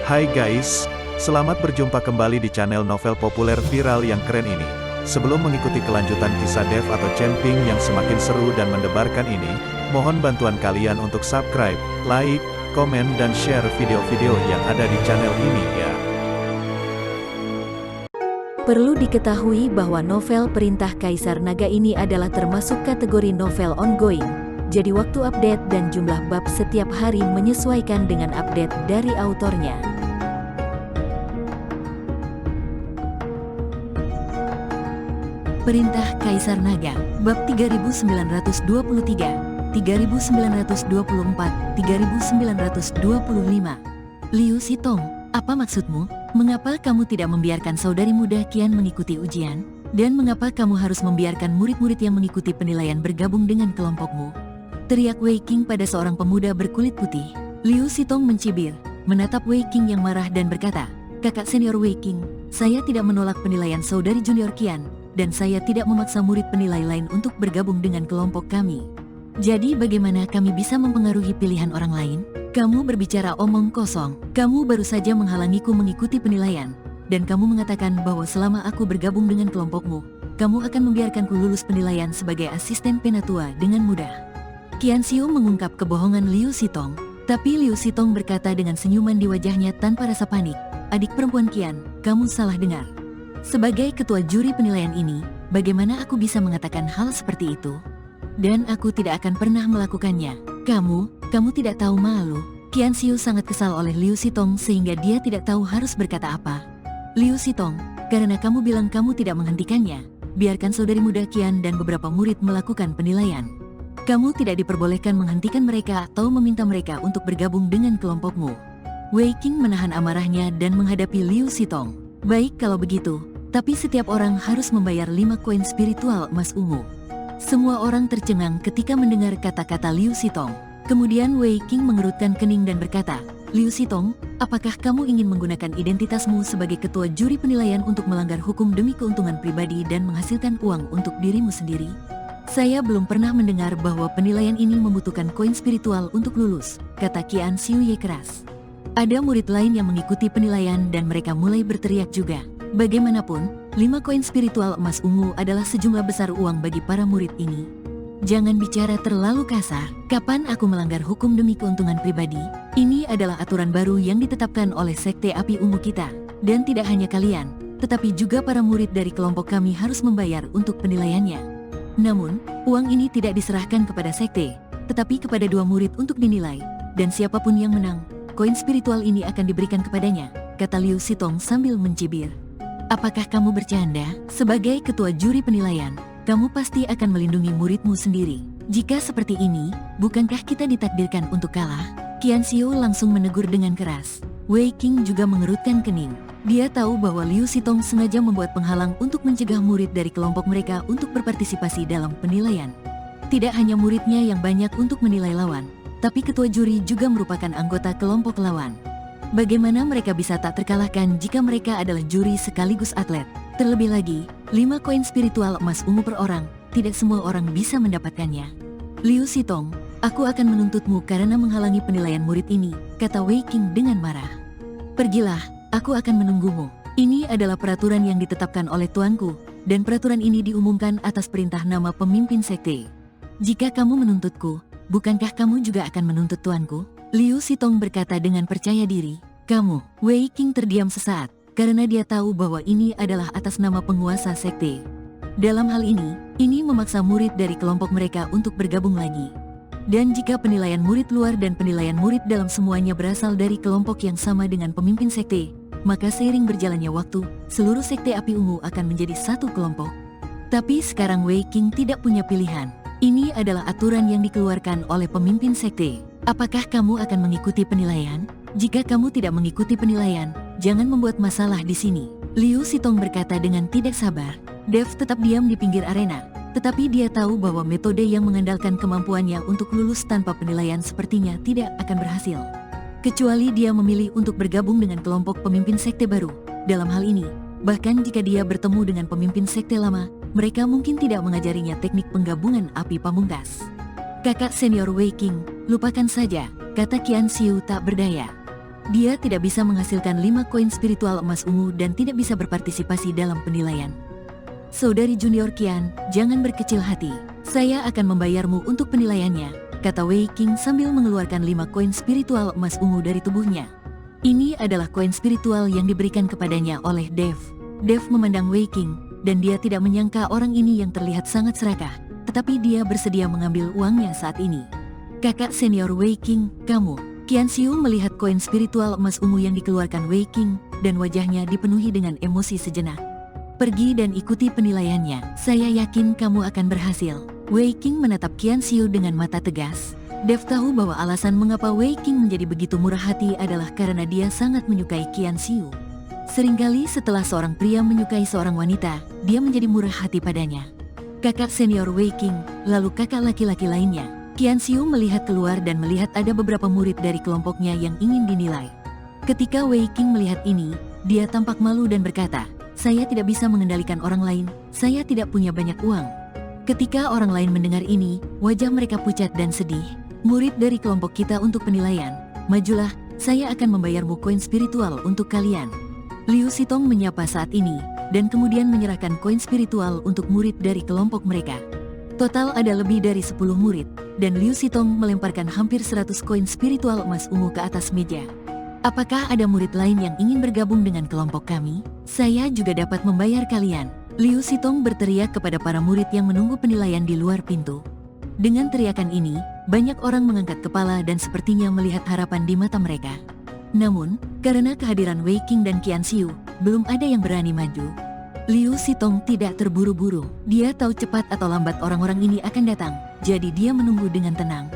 Hai guys, selamat berjumpa kembali di channel novel populer viral yang keren ini. Sebelum mengikuti kelanjutan kisah Dev atau Camping yang semakin seru dan mendebarkan ini, mohon bantuan kalian untuk subscribe, like, komen dan share video-video yang ada di channel ini ya. Perlu diketahui bahwa novel Perintah Kaisar Naga ini adalah termasuk kategori novel ongoing. Jadi waktu update dan jumlah bab setiap hari menyesuaikan dengan update dari autornya. Perintah Kaisar Naga, bab 3923, 3924, 3925. Liu Sitong, apa maksudmu? Mengapa kamu tidak membiarkan saudari muda Qian mengikuti ujian? Dan mengapa kamu harus membiarkan murid-murid yang mengikuti penilaian bergabung dengan kelompokmu? Teriak Wei Qing pada seorang pemuda berkulit putih. Liu Sitong mencibir, menatap Wei Qing yang marah dan berkata, "Kakak senior Wei Qing, saya tidak menolak penilaian saudari junior Qian, dan saya tidak memaksa murid penilai lain untuk bergabung dengan kelompok kami. Jadi bagaimana kami bisa mempengaruhi pilihan orang lain? Kamu berbicara omong kosong. Kamu baru saja menghalangiku mengikuti penilaian, dan kamu mengatakan bahwa selama aku bergabung dengan kelompokmu, kamu akan membiarkanku lulus penilaian sebagai asisten penatua dengan mudah." Qian Xiu mengungkap kebohongan Liu Sitong, tapi Liu Sitong berkata dengan senyuman di wajahnya tanpa rasa panik, "Adik perempuan Qian, kamu salah dengar. Sebagai ketua juri penilaian ini, bagaimana aku bisa mengatakan hal seperti itu? Dan aku tidak akan pernah melakukannya. Kamu tidak tahu malu." Qian Xiu sangat kesal oleh Liu Sitong sehingga dia tidak tahu harus berkata apa. "Liu Sitong, karena kamu bilang kamu tidak menghentikannya, biarkan saudari muda Qian dan beberapa murid melakukan penilaian. Kamu tidak diperbolehkan menghentikan mereka atau meminta mereka untuk bergabung dengan kelompokmu." Wei Qing menahan amarahnya dan menghadapi Liu Sitong. "Baik kalau begitu, tapi setiap orang harus membayar 5 koin spiritual emas ungu." Semua orang tercengang ketika mendengar kata-kata Liu Sitong. Kemudian Wei Qing mengerutkan kening dan berkata, "Liu Sitong, apakah kamu ingin menggunakan identitasmu sebagai ketua juri penilaian untuk melanggar hukum demi keuntungan pribadi dan menghasilkan uang untuk dirimu sendiri? Saya belum pernah mendengar bahwa penilaian ini membutuhkan koin spiritual untuk lulus," kata Qian Xiuye keras. Ada murid lain yang mengikuti penilaian dan mereka mulai berteriak juga. Bagaimanapun, 5 koin spiritual emas ungu adalah sejumlah besar uang bagi para murid ini. "Jangan bicara terlalu kasar. Kapan aku melanggar hukum demi keuntungan pribadi? Ini adalah aturan baru yang ditetapkan oleh Sekte Api Ungu kita. Dan tidak hanya kalian, tetapi juga para murid dari kelompok kami harus membayar untuk penilaiannya. Namun, uang ini tidak diserahkan kepada sekte, tetapi kepada 2 murid untuk dinilai, dan siapapun yang menang, koin spiritual ini akan diberikan kepadanya," kata Liu Sitong sambil mencibir. "Apakah kamu bercanda? Sebagai ketua juri penilaian, kamu pasti akan melindungi muridmu sendiri. Jika seperti ini, bukankah kita ditakdirkan untuk kalah?" Qian Xiu langsung menegur dengan keras. Wei Qing juga mengerutkan kening. Dia tahu bahwa Liu Sitong sengaja membuat penghalang untuk mencegah murid dari kelompok mereka untuk berpartisipasi dalam penilaian. Tidak hanya muridnya yang banyak untuk menilai lawan, tapi ketua juri juga merupakan anggota kelompok lawan. Bagaimana mereka bisa tak terkalahkan jika mereka adalah juri sekaligus atlet? Terlebih lagi, 5 koin spiritual emas ungu per orang, tidak semua orang bisa mendapatkannya. "Liu Sitong, aku akan menuntutmu karena menghalangi penilaian murid ini," kata Wei Qing dengan marah. "Pergilah, aku akan menunggumu. Ini adalah peraturan yang ditetapkan oleh tuanku, dan peraturan ini diumumkan atas perintah nama pemimpin sekte. Jika kamu menuntutku, bukankah kamu juga akan menuntut tuanku?" Liu Sitong berkata dengan percaya diri. "Kamu." Wei Qing terdiam sesaat, karena dia tahu bahwa ini adalah atas nama penguasa sekte. Dalam hal ini memaksa murid dari kelompok mereka untuk bergabung lagi. Dan jika penilaian murid luar dan penilaian murid dalam semuanya berasal dari kelompok yang sama dengan pemimpin sekte, maka seiring berjalannya waktu, seluruh sekte api ungu akan menjadi satu kelompok. Tapi sekarang Wei Qing tidak punya pilihan. Ini adalah aturan yang dikeluarkan oleh pemimpin sekte. "Apakah kamu akan mengikuti penilaian? Jika kamu tidak mengikuti penilaian, jangan membuat masalah di sini." Liu Sitong berkata dengan tidak sabar. Dev tetap diam di pinggir arena, tetapi dia tahu bahwa metode yang mengandalkan kemampuannya untuk lulus tanpa penilaian sepertinya tidak akan berhasil. Kecuali dia memilih untuk bergabung dengan kelompok pemimpin sekte baru. Dalam hal ini, bahkan jika dia bertemu dengan pemimpin sekte lama, mereka mungkin tidak mengajarinya teknik penggabungan api pamungkas. "Kakak senior Wei Qing, lupakan saja," kata Qian Xiu tak berdaya. Dia tidak bisa menghasilkan 5 koin spiritual emas ungu dan tidak bisa berpartisipasi dalam penilaian. Saudari junior Qian, jangan berkecil hati. Saya akan membayarmu untuk penilaiannya, kata Wei Qing sambil mengeluarkan 5 koin spiritual emas ungu dari tubuhnya. Ini adalah koin spiritual yang diberikan kepadanya oleh Dev. Dev memandang Wei Qing, dan dia tidak menyangka orang ini yang terlihat sangat serakah, tetapi dia bersedia mengambil uangnya saat ini. Kakak senior Wei Qing, kamu. Qian Xiu melihat koin spiritual emas ungu yang dikeluarkan Wei Qing, dan wajahnya dipenuhi dengan emosi sejenak. Pergi dan ikuti penilaiannya, saya yakin kamu akan berhasil. Wei Qing menatap Qian Xiu dengan mata tegas. Dev tahu bahwa alasan mengapa Wei Qing menjadi begitu murah hati adalah karena dia sangat menyukai Qian Xiu. Seringkali setelah seorang pria menyukai seorang wanita, dia menjadi murah hati padanya. Kakak senior Wei Qing, lalu kakak laki-laki lainnya. Qian Xiu melihat keluar dan melihat ada beberapa murid dari kelompoknya yang ingin dinilai. Ketika Wei Qing melihat ini, dia tampak malu dan berkata, saya tidak bisa mengendalikan orang lain, saya tidak punya banyak uang. Ketika orang lain mendengar ini, wajah mereka pucat dan sedih. Murid dari kelompok kita untuk penilaian, majulah, saya akan membayarmu koin spiritual untuk kalian. Liu Xitong menyapa saat ini, dan kemudian menyerahkan koin spiritual untuk murid dari kelompok mereka. Total ada lebih dari 10 murid, dan Liu Xitong melemparkan hampir 100 koin spiritual emas ungu ke atas meja. Apakah ada murid lain yang ingin bergabung dengan kelompok kami? Saya juga dapat membayar kalian. Liu Xitong berteriak kepada para murid yang menunggu penilaian di luar pintu. Dengan teriakan ini, banyak orang mengangkat kepala dan sepertinya melihat harapan di mata mereka. Namun, karena kehadiran Wei Qing dan Qian Xiu, belum ada yang berani maju. Liu Xitong tidak terburu-buru. Dia tahu cepat atau lambat orang-orang ini akan datang, jadi dia menunggu dengan tenang.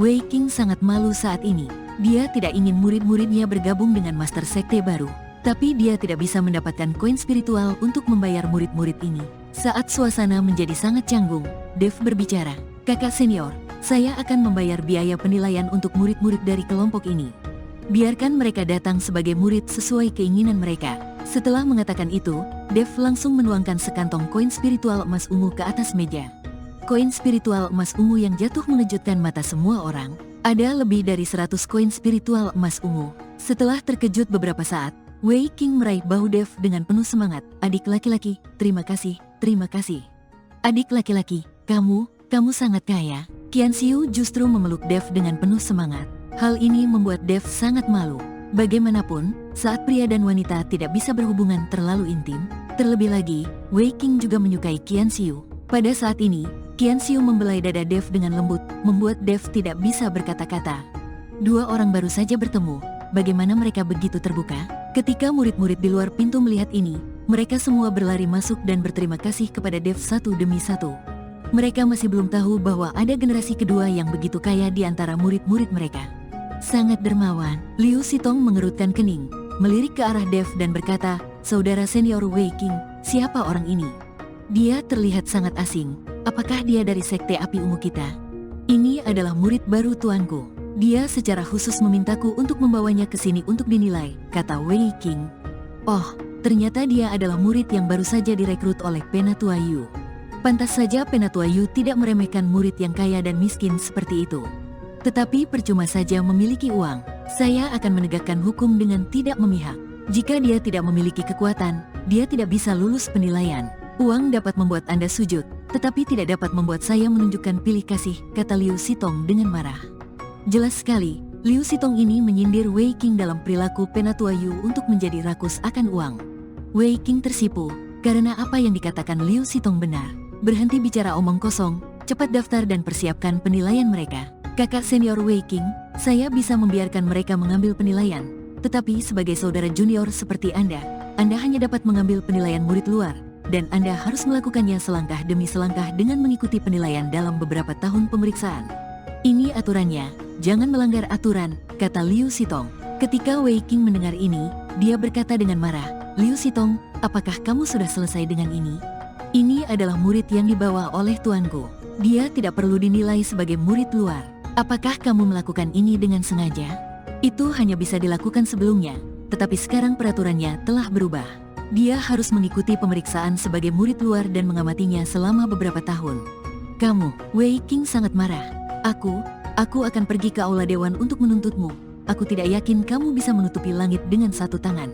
Wei Qing sangat malu saat ini. Dia tidak ingin murid-muridnya bergabung dengan master sekte baru. Tapi dia tidak bisa mendapatkan koin spiritual untuk membayar murid-murid ini. Saat suasana menjadi sangat canggung, Dev berbicara, kakak senior, saya akan membayar biaya penilaian untuk murid-murid dari kelompok ini. Biarkan mereka datang sebagai murid sesuai keinginan mereka. Setelah mengatakan itu, Dev langsung menuangkan sekantong koin spiritual emas ungu ke atas meja. Koin spiritual emas ungu yang jatuh mengejutkan mata semua orang. Ada lebih dari 100 koin spiritual emas ungu. Setelah terkejut beberapa saat, Wei Qing meraih bahu Dev dengan penuh semangat. Adik laki-laki, terima kasih, terima kasih. Adik laki-laki, kamu sangat kaya. Qian Xiu justru memeluk Dev dengan penuh semangat. Hal ini membuat Dev sangat malu. Bagaimanapun, saat pria dan wanita tidak bisa berhubungan terlalu intim, terlebih lagi, Wei Qing juga menyukai Qian Xiu. Pada saat ini, Qian Xiu membelai dada Dev dengan lembut, membuat Dev tidak bisa berkata-kata. Dua orang baru saja bertemu, bagaimana mereka begitu terbuka? Ketika murid-murid di luar pintu melihat ini, mereka semua berlari masuk dan berterima kasih kepada Dev satu demi satu. Mereka masih belum tahu bahwa ada generasi kedua yang begitu kaya di antara murid-murid mereka. Sangat dermawan, Liu Xitong mengerutkan kening, melirik ke arah Dev dan berkata, saudara senior Wei Qing, siapa orang ini? Dia terlihat sangat asing. Apakah dia dari sekte api ungu kita? Ini adalah murid baru tuanku. Dia secara khusus memintaku untuk membawanya ke sini untuk dinilai, kata Wei Qing. Oh, ternyata dia adalah murid yang baru saja direkrut oleh Penatua Yu. Pantas saja Penatua Yu tidak meremehkan murid yang kaya dan miskin seperti itu. Tetapi percuma saja memiliki uang. Saya akan menegakkan hukum dengan tidak memihak. Jika dia tidak memiliki kekuatan, dia tidak bisa lulus penilaian. Uang dapat membuat Anda sujud, tetapi tidak dapat membuat saya menunjukkan pilih kasih, kata Liu Xitong dengan marah. Jelas sekali, Liu Xitong ini menyindir Wei Qing dalam perilaku Penatua Yu untuk menjadi rakus akan uang. Wei Qing tersipu, karena apa yang dikatakan Liu Xitong benar. Berhenti bicara omong kosong, cepat daftar dan persiapkan penilaian mereka. Kakak senior Wei Qing, saya bisa membiarkan mereka mengambil penilaian. Tetapi sebagai saudara junior seperti Anda hanya dapat mengambil penilaian murid luar. Dan Anda harus melakukannya selangkah demi selangkah dengan mengikuti penilaian dalam beberapa tahun pemeriksaan. Ini aturannya, jangan melanggar aturan, kata Liu Xitong. Ketika Wei Qing mendengar ini, dia berkata dengan marah, Liu Xitong, apakah kamu sudah selesai dengan ini? Ini adalah murid yang dibawa oleh tuanku. Dia tidak perlu dinilai sebagai murid luar. Apakah kamu melakukan ini dengan sengaja? Itu hanya bisa dilakukan sebelumnya, tetapi sekarang peraturannya telah berubah. Dia harus mengikuti pemeriksaan sebagai murid luar dan mengamatinya selama beberapa tahun. Kamu, Wei Qing sangat marah. Aku akan pergi ke aula dewan untuk menuntutmu. aku tidak yakin kamu bisa menutupi langit dengan satu tangan.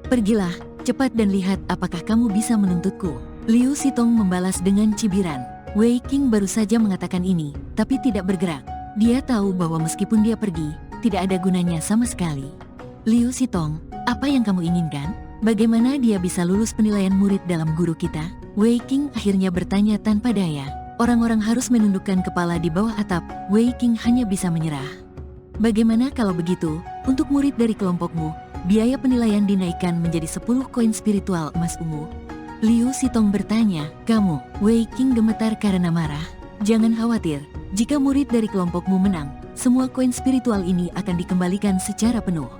Pergilah, cepat dan lihat apakah kamu bisa menuntutku. Liu Sitong membalas dengan cibiran. Wei Qing baru saja mengatakan ini, tapi tidak bergerak. Dia tahu bahwa meskipun dia pergi, tidak ada gunanya sama sekali. Liu Sitong, apa yang kamu inginkan? Bagaimana dia bisa lulus penilaian murid dalam guru kita? Wei Qing akhirnya bertanya tanpa daya. Orang-orang harus menundukkan kepala di bawah atap. Wei Qing hanya bisa menyerah. Bagaimana kalau begitu, untuk murid dari kelompokmu, biaya penilaian dinaikkan menjadi 10 koin spiritual emas ungu. Liu Sitong bertanya, kamu? Wei Qing gemetar karena marah. Jangan khawatir, jika murid dari kelompokmu menang, semua koin spiritual ini akan dikembalikan secara penuh.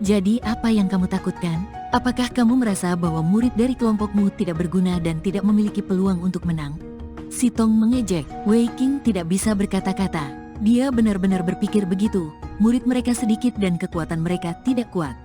Jadi apa yang kamu takutkan? Apakah kamu merasa bahwa murid dari kelompokmu tidak berguna dan tidak memiliki peluang untuk menang? Sitong mengejek. Wei Qing tidak bisa berkata-kata. Dia benar-benar berpikir begitu. Murid mereka sedikit dan kekuatan mereka tidak kuat.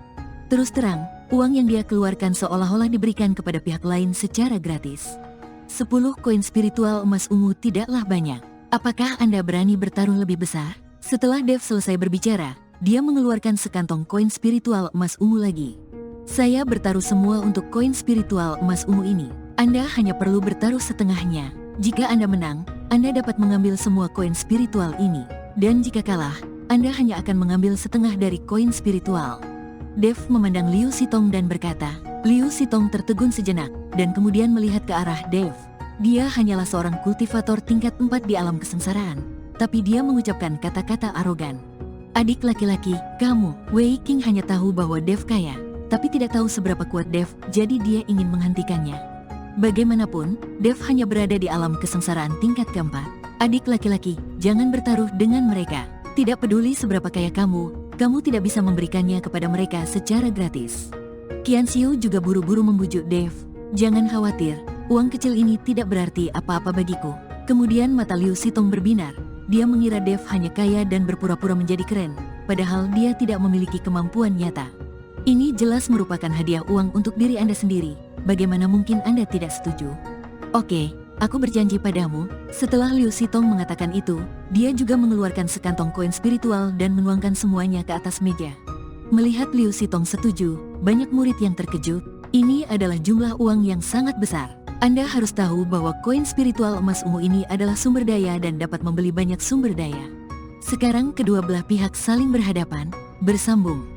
Terus terang, uang yang dia keluarkan seolah-olah diberikan kepada pihak lain secara gratis. 10 koin spiritual emas ungu tidaklah banyak. Apakah Anda berani bertarung lebih besar? Setelah Dev selesai berbicara, dia mengeluarkan sekantong koin spiritual emas ungu lagi. Saya bertaruh semua untuk koin spiritual emas ungu ini. Anda hanya perlu bertaruh setengahnya. Jika Anda menang, Anda dapat mengambil semua koin spiritual ini. Dan jika kalah, Anda hanya akan mengambil setengah dari koin spiritual. Dev memandang Liu Sitong dan berkata, Liu Sitong tertegun sejenak, dan kemudian melihat ke arah Dev. Dia hanyalah seorang kultivator tingkat 4 di alam kesengsaraan, tapi dia mengucapkan kata-kata arogan. Adik laki-laki, kamu. Wei Qing hanya tahu bahwa Dev kaya, tapi tidak tahu seberapa kuat Dev, jadi dia ingin menghentikannya. Bagaimanapun, Dev hanya berada di alam kesengsaraan tingkat keempat. Adik laki-laki, jangan bertaruh dengan mereka. Tidak peduli seberapa kaya kamu tidak bisa memberikannya kepada mereka secara gratis. Qian Xiu juga buru-buru membujuk Dev. Jangan khawatir, uang kecil ini tidak berarti apa-apa bagiku. Kemudian mata Liu Sitong berbinar. Dia mengira Dev hanya kaya dan berpura-pura menjadi keren, padahal dia tidak memiliki kemampuan nyata. Ini jelas merupakan hadiah uang untuk diri Anda sendiri. Bagaimana mungkin Anda tidak setuju? Oke, aku berjanji padamu. Setelah Liu Sitong mengatakan itu, dia juga mengeluarkan sekantong koin spiritual dan menuangkan semuanya ke atas meja. Melihat Liu Sitong setuju, banyak murid yang terkejut. Ini adalah jumlah uang yang sangat besar. Anda harus tahu bahwa koin spiritual emas ungu ini adalah sumber daya dan dapat membeli banyak sumber daya. Sekarang kedua belah pihak saling berhadapan, bersambung.